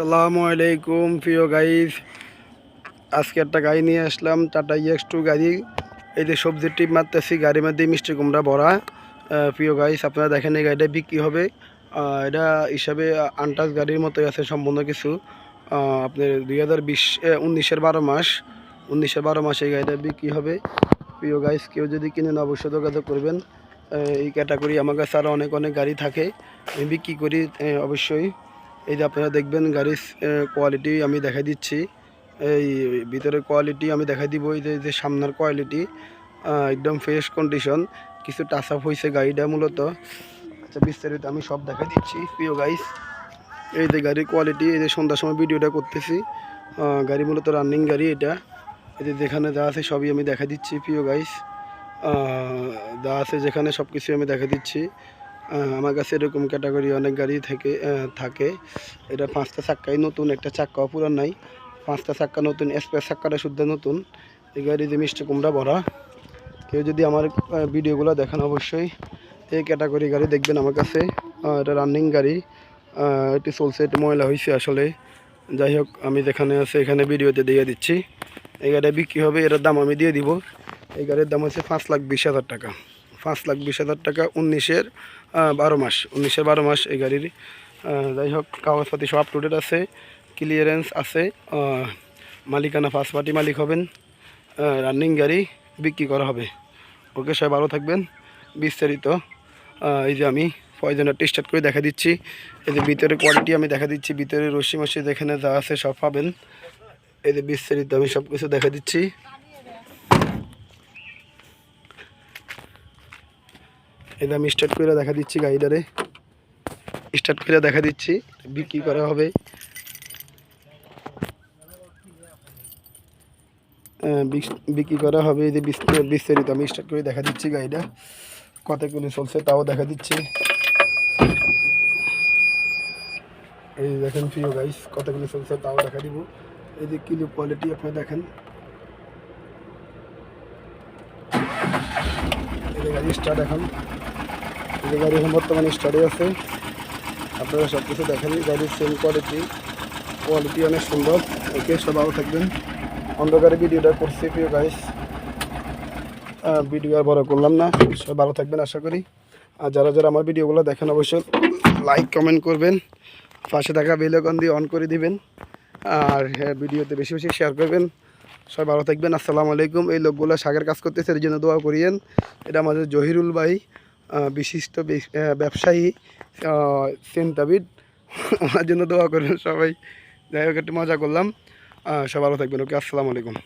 আসসালামু আলাইকুম প্রিয় গাইস, আজকে একটা গাড়ি নিয়ে আসলাম, টাটা EX2 গাড়ি। এই যে সবজির টিপ মারতেছি, গাড়ির মধ্যে মিষ্টি কুমড়া ভরা। প্রিয় গাইস, আপনারা দেখেন এই গাড়িটা বিক্রি হবে। এটা হিসাবে আনটাচ গাড়ির মতোই আছে সম্পূর্ণ কিছু। আপনার 2019-এর 12 মাস, 19-12 মাস এই গাড়িটা বিক্রি হবে। প্রিয় গাইস, কেউ যদি কিনেন অবশ্যই যোগাযোগ করবেন। এই ক্যাটাগরি আমার কাছে আরও অনেক অনেক গাড়ি থাকে, আমি বিক্রি করি অবশ্যই। এই যে আপনারা দেখবেন গাড়ির কোয়ালিটি আমি দেখাই দিচ্ছি, এই ভিতরের কোয়ালিটি আমি দেখাই দিব। এই যে সামনের কোয়ালিটি একদম ফ্রেশ কন্ডিশন, কিছু টাচ আপ হয়েছে গাড়িটা মূলত। আচ্ছা, বিস্তারিত আমি সব দেখাই দিচ্ছি প্রিয় গাইস। এই যে গাড়ির কোয়ালিটি, এই যে সন্ধ্যার সময় ভিডিওটা করতেছি, গাড়ি মূলত রানিং গাড়ি এটা। এই যে যেখানে যা আছে সবই আমি দেখা দিচ্ছি প্রিয় গাইস, যা আছে যেখানে সব কিছু আমি দেখা দিচ্ছি। আমার কাছে এরকম ক্যাটাগরি অনেক গাড়ি থাকে। এটা 5টা চাক্কাই নতুন, একটা চাক্কাও পুরান নাই। 5টা চাক্কা নতুন, স্পেয়ার চাক্কাটা শুদ্ধ নতুন। এই গাড়ি যে মিষ্টি কুমড়া ভরা। কেউ যদি আমার ভিডিওগুলো দেখেন অবশ্যই এই ক্যাটাগরি গাড়ি দেখবেন আমার কাছে। এটা রানিং গাড়ি, এটি চলছে, একটু ময়লা হয়েছে আসলে। যাই হোক, আমি যেখানে আছে এখানে ভিডিওতে দিয়ে দিচ্ছি। এই গাড়ি বিক্রি হবে, এটার দাম আমি দিয়ে দিব। এই গাড়ির দাম হচ্ছে 5,20,000 টাকা। 5,20,000 টাকা, 19-12 মাস, 19-12 মাস এই গাড়ির। যাই হোক, কাগজপাতি সব আপ টু ডেট আছে, ক্লিয়ারেন্স আছে, মালিকানা ফার্স্ট পার্টি মালিক হবেন। রানিং গাড়ি বিক্রি করা হবে। ওকে, সবাই ভালো থাকবেন। বিস্তারিত এই যে আমি পয়জনের স্টার্ট করে দেখা দিচ্ছি। এই যে ভিতরে কোয়ালিটি আমি দেখা দিচ্ছি, ভিতরে রশি মশি যেখানে যা আছে সব পাবেন। এই যে বিস্তারিত আমি সব কিছু দেখা দিচ্ছি। এই যে আমি স্টার্ট করে দেখা দিচ্ছি, গাড়িটারে স্টার্ট করে দেখা দিচ্ছি, বিক্রি করা হবে। বিক্রি করা হবে। এই যে বিস্তারিত আমি স্টার্ট করে দেখা দিচ্ছি, গাড়িটা কত কিলো চলছে তাও দেখা দিচ্ছি। এই যে দেখেন প্রিয় গাইস, কত কিলো চলছে তাও দেখা দিব। এই যে কিলো কোয়ালিটি আপনারা দেখেন। এই যে গাড়ি স্টার্ট এখন, এই যে গাড়ি এখন বর্তমানে স্টার্টে আছে। আপনারা সব কিছু দেখেন, গাড়ির সেম কোয়ালিটি অনেক সুন্দর। ওকে, সব ভালো থাকবেন। অন্ধকারে ভিডিওটা করছি প্রিয় গাইস, ভিডিও আর বড় করলাম না। সব ভালো থাকবেন আশা করি। আর যারা যারা আমার ভিডিওগুলো দেখেন অবশ্যই লাইক কমেন্ট করবেন, পাশে থাকা বেল আইকন দিয়ে অন করে দিবেন, আর ভিডিওতে বেশি বেশি শেয়ার করবেন। সবাই ভালো থাকবেন। আসসালামু আলাইকুম। এই লোকগুলো শাকের কাজ করতেছে, এর জন্য দোয়া করিয়েন। এটা আমাদের জহিরুল ভাই, বিশিষ্ট ব্যবসায়ী সেন্টাবিদ, ওনার জন্য দোয়া করবেন সবাই। যাই হোক, একটু মজা করলাম। সবাই ভালো থাকবেন। ওকে, আসসালামু আলাইকুম।